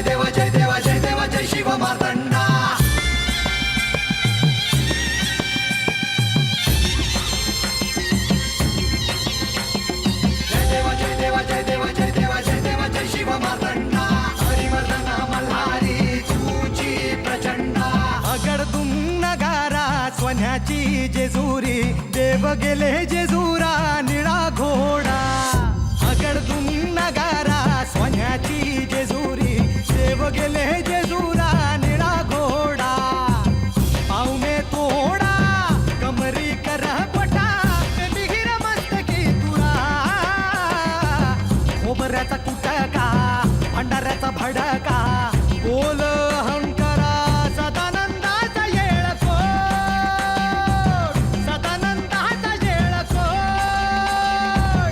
जय देव जय देव जय देव जय शिव मार्तंडा. जय देव जय देव जय देव जय देव जय देव जय शिव मार्तंडा. हरिवर्धन मल्हारी तुझी प्रचंडा. अगडदुम नगारा सोन्याची जेजुरी देव गेले जेजुरा निळा घोडा. अगडदुम नगारा सोन्याची जेजुरी देव गेले जेजुरा निळा घोडा. पावने तोडा कमरी कर पटा मिहिर मस्तकी तुळा. खोबऱ्याचा कुटका भंडाऱ्याचा भडका बोल अहंकारा सदानंदाचा येळकोट. सदानंदाचा येळकोट.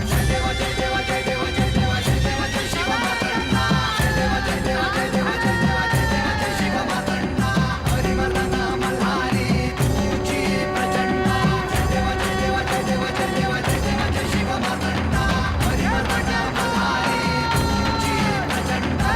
जय देव जय देव जय देव जय देव जय देव जय शिव मार्तंडा. जय देव जय देव जय देव जय देव जय देव जय शिव मार्तंडा. हरिवर्धन मल्हारी तुझी प्रचंडा. जय देव जय देव जय देव जय देव जय देव जय शिव मार्तंडा. हरिवर्धन मल्हारी तुझी प्रचंडा.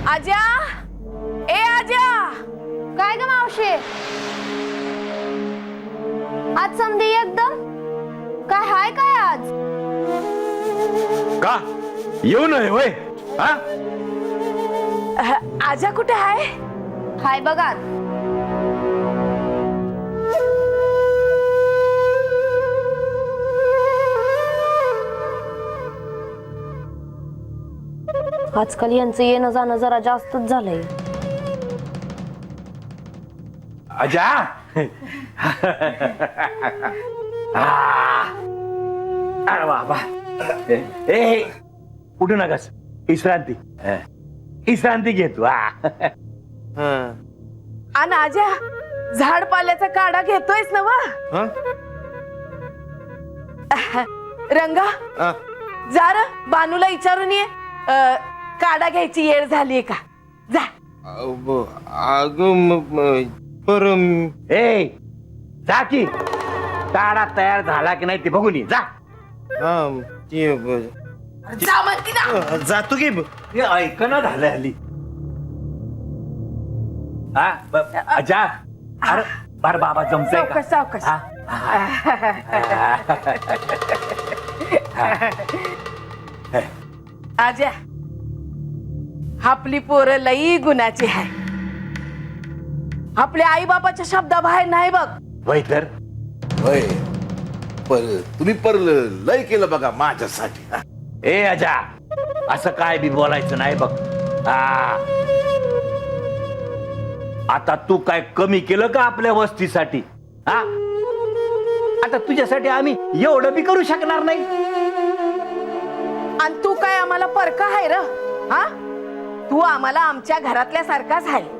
आज्या, ए आज्या. काय ग मावशी, आज समधी एकदम काय हाय काय आज? का येऊ नये होय? हा आज्या कुठे हाय? हाय बघा. आजकाल यांचं येणं जाणं जरा जास्तच झालंय. आजा अरे बाबा ए उठू नकास. विश्रांती विश्रांती घेतो. आणि आज्या झाड पाल्याचा काढा घेतोयस ना वा? रंगा जा र बानूला विचारून ये काढा घ्यायची येळ झालीये का. जा. ए जा की काढा तयार झाला की नाही ते बघून ये. जा जा म्हणती ना. जातो की ऐक ना झालं हल्ली. आजा अरे बार बाबा जमतंय का? सावकाश सावकाश. आज्या आपली पोरं लई गुणाची आहे. आपल्या आई बापाच्या शब्दाबाहेर नाही बघ. वय तर होय तुम्ही पर लय केलं बघा माझ्यासाठी. ए आजा असं काय बी बोलायचं नाही बघ. आता तू काय कमी केलं का आपल्या वस्तीसाठी? हा आता तुझ्यासाठी आम्ही एवढं बी करू शकणार नाही. आणि तू काय आम्हाला परका आहे र? हा तू आम्हाला आमच्या घरातल्या सारखाच आहे.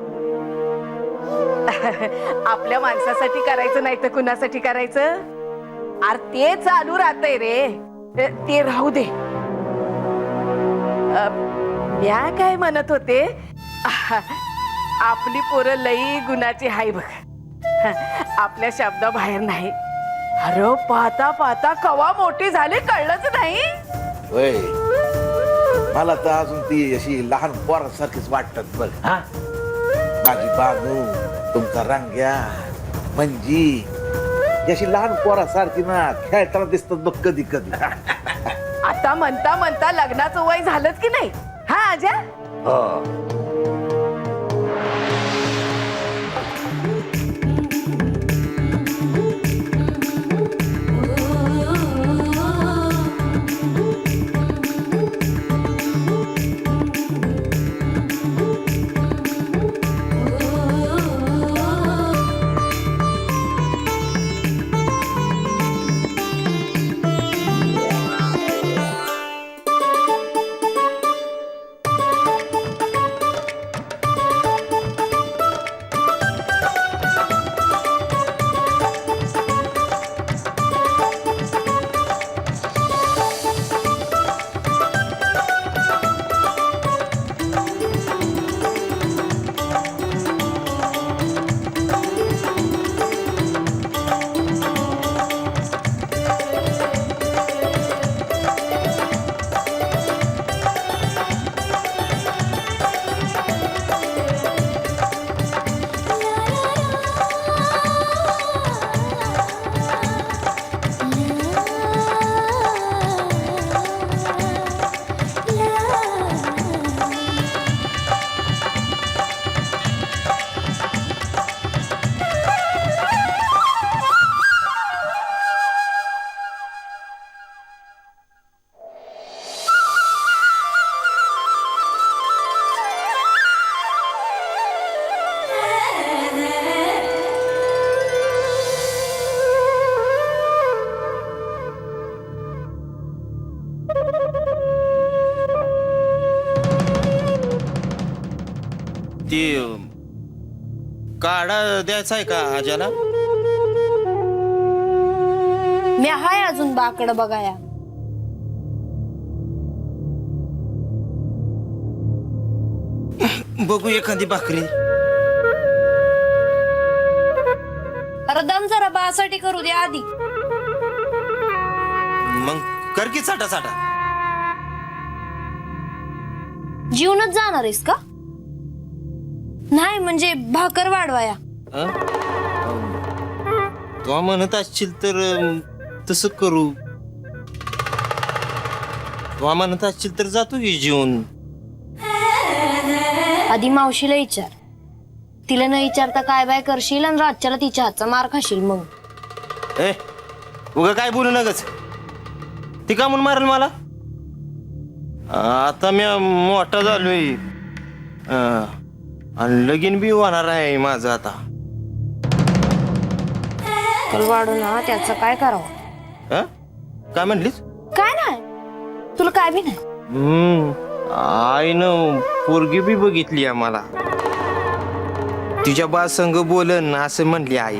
आपल्या माणसासाठी करायचं नाही तर कुणासाठी करायचं? अरे ते चालू राहतंय रे. ते राहू दे. म्या काय म्हणत होते, आपली पोरं लई गुणाची हाय बघ. आपल्या शब्दाबाहेर नाही. अरे पाहता पाहता कवा मोठी झाली कळलंच नाही. होय मला तर अजून ती अशी लहान पोरासारखीच वाटतात बघ. हा माझी बानू, तुमचा रंग्या, मंजी अशी लहान पोरासारखी ना खेळताना दिसतात बघ कधी कधी. आता म्हणता म्हणता लग्नाचं वय झालंच की नाही हा अजय? हो. ती काढा द्यायचा आहे का आज्याला? मी हाय अजून बाकड बघाया. बघू एखादी भाकरी. अरे दम जरा बासाठी करू दे आधी. मग कर की साठा साठा. जीवनच जाणार आहेस का? नाही म्हणजे भाकर वाढवाया. तू म्हणत असशील तर तसं करू. तू म्हणत असशील तर जातो की जेवून. आधी मावशीला विचार. तिला न विचारता काय बाय करशील आणि रातच्याला तिच्या हातचा मार खाशील मग. ए उगा काय बोलू नगच. ती का म्हणून मारेल मला? आता मी मोठा झालोय आणि लगीन बी होणार आहे माझं आता. कल वाढू ना त्याचं काय करावं? काय म्हणलीस? काय नाही तुला काय बी नाही. आईनं पोरगी बी बघितली आम्हाला. तिच्या बा संग बोलन असं म्हणली आई.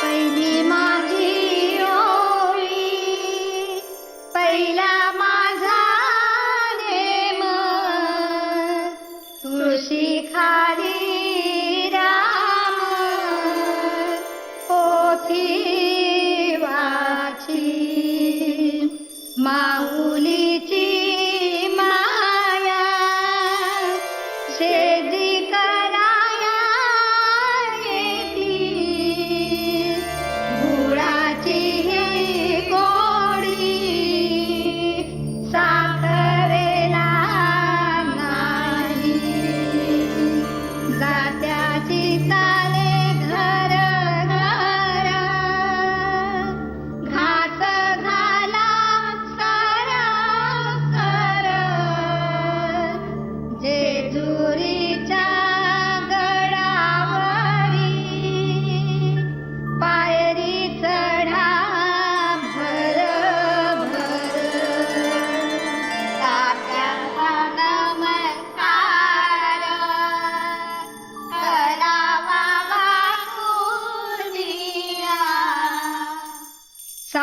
पहिली माझी ओळी, पहिला माझा नेम, तुळशी खाली राम, पोथी वाची, माऊलीची माया, शेजी कराया येती, गुळाची ही गोडी, साखरेला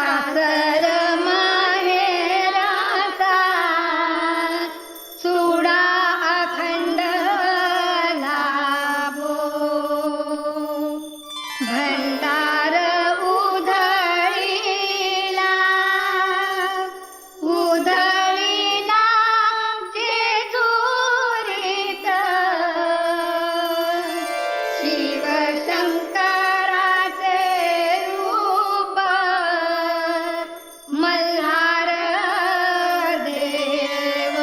सासर माहेराचा चुडा अखंड लाभो भंडार उधळीला जेजुरीत शिवशंकराचे रूप मल्हार देव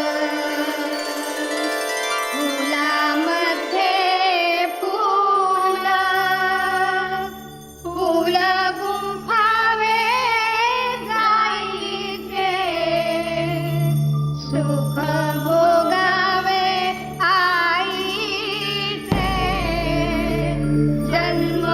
फुलामध्ये फुल फुल गुंफावे जाईचे सुख भोगावे आईचे जन्म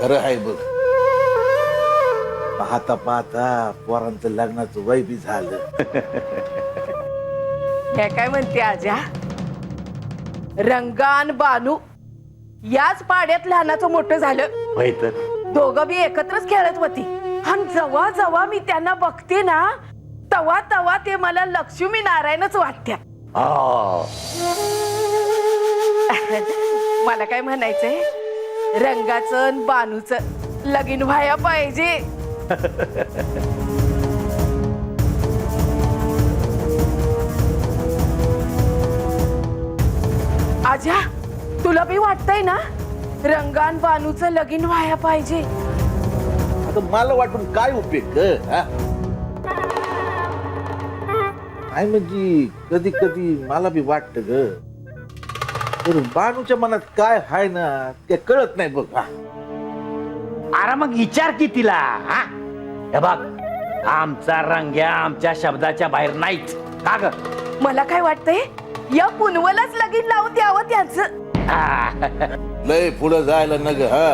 खरं आहे बघ. पाहता पाहता पोरांचं लग्नाचं वय बी झालं. हे काय म्हणते आजा, रंगान बानू याच पाड्यात लहानाचं मोठं झालं. होय तर. दोघं बी एकत्रच खेळत होती आणि जेव्हा जेव्हा मी त्यांना बघते ना तवा तवा ते मला लक्ष्मी नारायणच वाटत्या. हा. मला काय म्हणायचंय, रंगाचं आणि बानूचं लगीन व्हाया पाहिजे. आजा तुला बी वाटतंय ना रंगान बानूचं लगीन व्हाया पाहिजे? आता मला वाटून काय उपयोग ग, हा? काय म्हणजे कधी कधी मला बी वाटत ग, तर बानूच्या मनात काय हाय ना ते कळत नाही बघ. हा अरे मग विचार की तिला. हा हे बघ, आमचा रंग्या आमच्या शब्दाच्या बाहेर नाहीच का ग. मला काय वाटतंय या पुनवलाच लगीन लावून द्यावं त्यांचं. लय पुढं जायला न ग. हा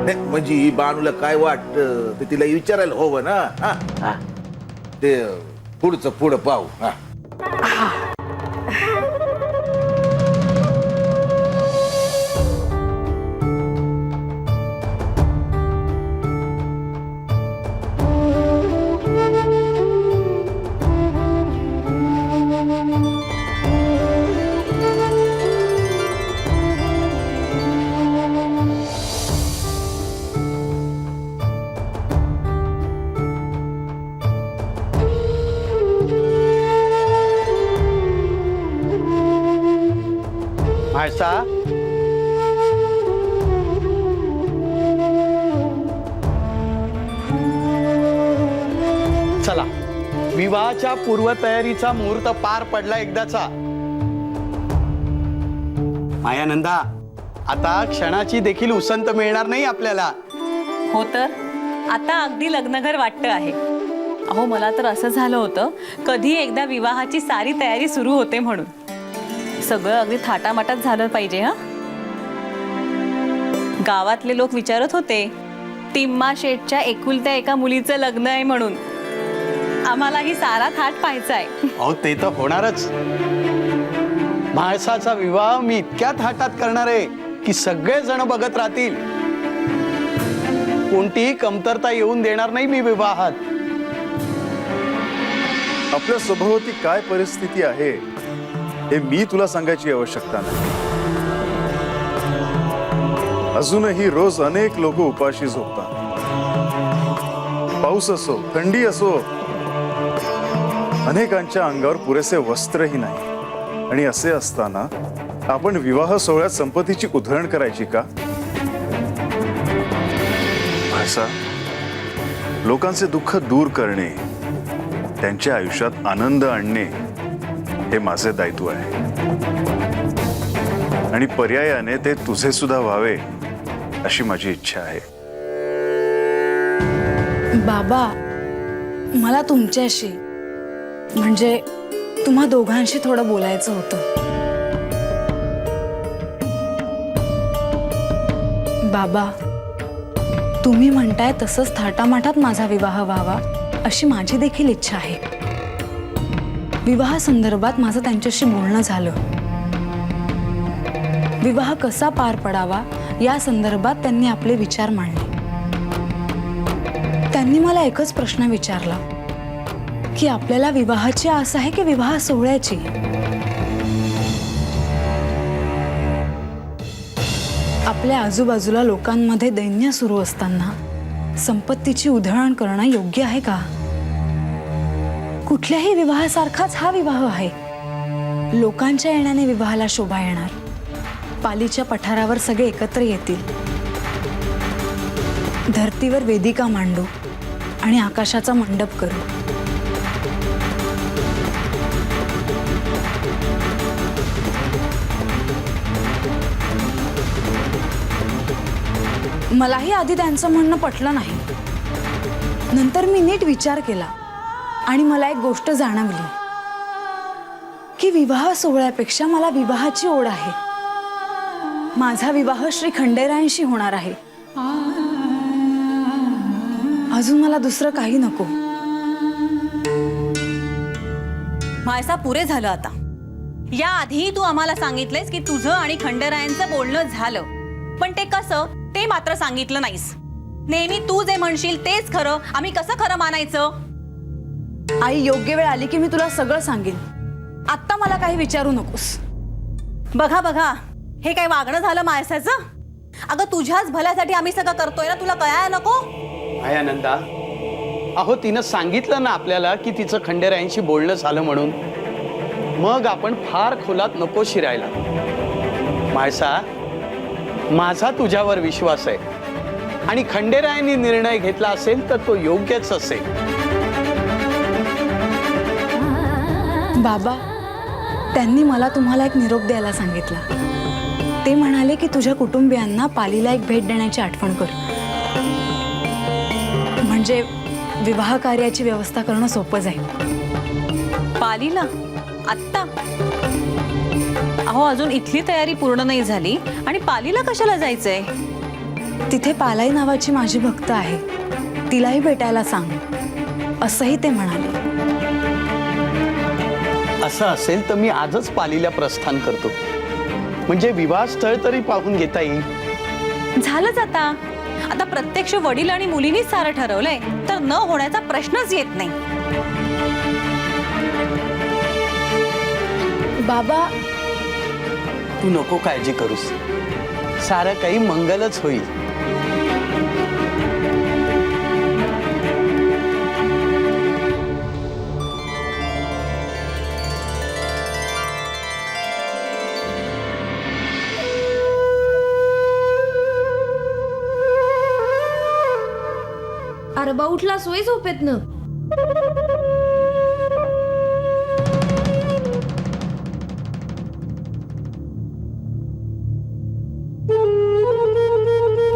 नाही, म्हणजे ही बानूला काय वाटत ते तिला विचारायला हवं ना. हा हा. ते पुढचं पुढं पाहू. हा मायसा चला, विवाहाच्या पूर्वतयारीचा मुहूर्त पार पडला एकदाचा. मायानंदा, आता क्षणाची देखील उसंत मिळणार नाही आपल्याला. हो तर आता अगदी लग्नघर वाटतं आहे. अहो मला तर असं झालं होतं कधी एकदा विवाहाची सारी तयारी सुरू होते म्हणून. सगळं अगदी थाटामाटात झालं पाहिजे. हा गावातले लोक विचारत होते तिम्मा शेठच्या एकुलत्या एका मुलीचं लग्न आहे म्हणून. आम्हालाही सारा थाट पाहायचा आहे. अहो ते तर होणारच. म्हाळसाचा विवाह मी इतक्या थाटात करणार आहे की सगळे जण बघत राहतील. कोणतीही कमतरता येऊन देणार नाही मी विवाहात. आपल्या सभोवती काय परिस्थिती आहे हे मी तुला सांगायची आवश्यकता नाही. अजूनही रोज अनेक लोक उपाशी झोपतात. पाऊस असो, थंडी असो, अनेकांच्या अंगावर पुरेसे वस्त्रही नाही. आणि असे असताना आपण विवाह सोहळ्यात संपत्तीची उधळण करायची का? असा लोकांचे दुःख दूर करणे, त्यांच्या आयुष्यात आनंद आणणे हे माझे दायित्व आहे. आणि पर्यायाने ते तुझे सुद्धा व्हावे अशी माझी इच्छा आहे. बाबा, मला तुमच्याशी म्हणजे तुम्हा दोघांशी थोडं बोलायचं होतं. बाबा, तुम्ही म्हणताय तसंच थाटामाटात माझा विवाह व्हावा अशी माझी देखील इच्छा आहे. विवाह संदर्भात माझं त्यांच्याशी बोलणं झालं. विवाह कसा पार पडावा या संदर्भात त्यांनी आपले विचार मांडले. त्यांनी मला एकच प्रश्न विचारला की आपल्याला विवाहाची आस आहे की विवाह सोहळ्याची. आपल्या आजूबाजूला लोकांमध्ये दैन्य सुरू असताना संपत्तीची उधळण करणं योग्य आहे का? कुठल्याही विवाहासारखाच हा विवाह आहे. लोकांच्या येण्याने विवाहाला शोभा येणार. पालीच्या पठारावर सगळे एकत्र येतील. धरतीवर वेदिका मांडू आणि आकाशाचा मंडप करू. मलाही आधी त्यांचं म्हणणं पटलं नाही. नंतर मी नीट विचार केला आणि मला एक गोष्ट जाणवली की विवाह सोहळ्यापेक्षा मला विवाहाची ओढ आहे. माझा विवाह श्री खंडेरायांशी होणार आहे. अजून मला दुसरं काही नको. मायसा, पुरे झालं आता. या आधी तू आम्हाला सांगितलेस की तुझं आणि खंडेरायांचं बोलणं झालं, पण ते कसं ते मात्र सांगितलं नाहीस. नेहमी तू जे म्हणशील तेच खरं, आम्ही कसं खरं मानायचं? आई, योग्य वेळ आली की मी तुला सगळं सांगेन. आत्ता मला काही विचारू नकोस. बघा बघा, हे काय वागणं झालं मायसाचं? अगं, तुझ्याच भल्यासाठी आम्ही सगळं करतोय ना, तुला कळायला नको? आनंदा, अहो तिनं सांगितलं ना आपल्याला की तिचं खंडेरायांशी बोलणं झालं म्हणून. मग आपण फार खोलात नको शिरायला. मायसा, माझा तुझ्यावर विश्वास आहे आणि खंडेरायांनी निर्णय घेतला असेल तर तो योग्यच असेल. बाबा, त्यांनी मला तुम्हाला एक निरोप द्यायला सांगितला. ते म्हणाले की तुझ्या कुटुंबियांना पालीला एक भेट देण्याची आठवण कर. म्हणजे विवाह कार्याची व्यवस्था करणं सोपं जाईल. पालीला आत्ता? अहो, अजून इथली तयारी पूर्ण नाही झाली आणि पालीला कशाला जायचंय? तिथे पालाई नावाची माझी भक्त आहे, तिलाही भेटायला सांग, असंही ते म्हणाले. असं असेल तर मी आजच पालीला प्रस्थान करतो. म्हणजे विवाह स्थळ तरी पाहून घेता येईल. झालंच आता. आता प्रत्यक्ष वडील आणि मुलींनीच सारं ठरवलंय तर न होण्याचा प्रश्नच येत नाही. बाबा, तू नको काळजी करूस. सारं काही मंगलच होईल. अरे बा, उठला सोय झोपेत न.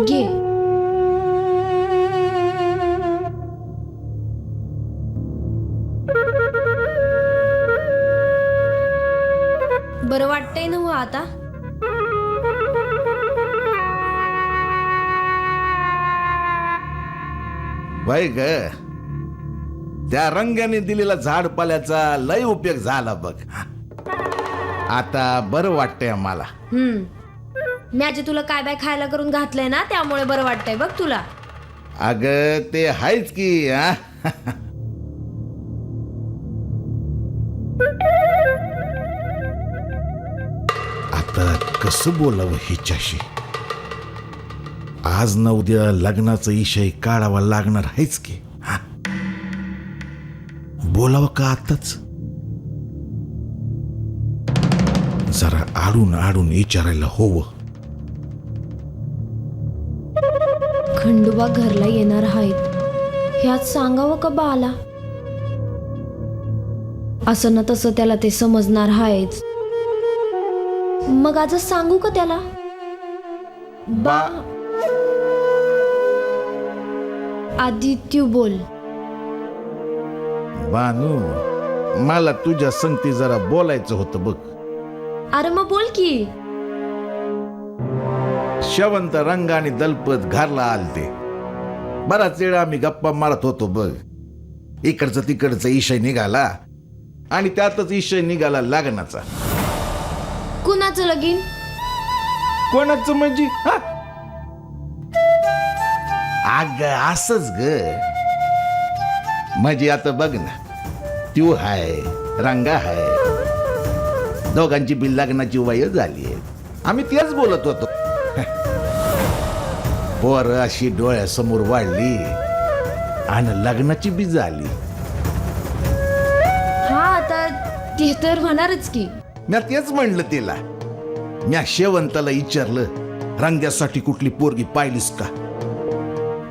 घे. बरं वाटतंय ना हो आता? बाई ग, त्या रंगाने दिलेला झाडपाल्याचा लय उपयोग झाला बघ. आता बरं वाटतंय मला. मी आजी तुला काय बाय खायला करून घातलंय ना, त्यामुळे बरं वाटतंय बघ तुला. अग ते आहेच की. आता कसं बोलावं हिच्याशी? आज न उद्या लग्नाचा विषय काढावा लागणार आहेच की. बोलावं का आताच? जरा आडून आडून विचारायला हवं. खंडोबा घरला येणार आहेत हे आज सांगावं का बाला? असं ना तसं त्याला ते समजणार आहेच. मग आजच सांगू का त्याला? बा, आधी तू बोल. बानू, मला तुझ्या संगती जरा बोलायचं होतं बघ. अरे मग बोल की. शेवंत रंगाने दलपत घरला आलते. बराच वेळ आम्ही गप्पा मारत होतो बघ. इकडचं तिकडचं इशय निघाला आणि त्यातच इशय निघाला लग्नाचा. कुणाचं लगीन? कोणाचं म्हणजे? अग असच ग. म्हणजे आता बघ ना, तू हाय, रंगा हाय, दोघांची बी लग्नाची वय झाली आहे. आम्ही तेच बोलत होतो. पोर अशी डोळ्यासमोर वाढली आणि लग्नाची बी झाली. हा आता ते तर होणारच की. मी तेच म्हणलं तिला. मी शेवंताला विचारलं, रंग्यासाठी कुठली पोरगी पाहिलीस का?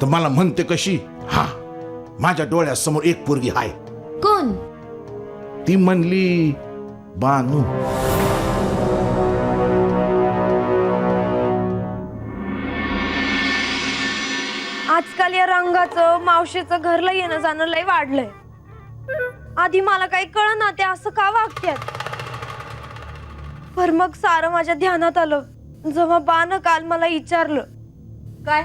तर मला म्हणते कशी, हा माझ्या डोळ्यासमोर एक पोरगी हाय. कोण? ती म्हणली बानू. आजकाल या रंगाचं मावशीचं घरला येणं जाणं लय वाढलंय. आधी मला काही कळ ना ते असं का वागत्यात. पर मग सारं माझ्या ध्यानात आलं जेव्हा बानं काल मला विचारलं, काय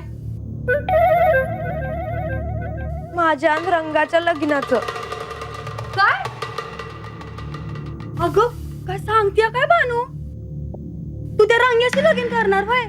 माझ्या आणि रंगाच्या लग्नाचं. काय अगं काय सांगतेय काय बानू? तू त्या रंग्याशी लगीन करणार होय?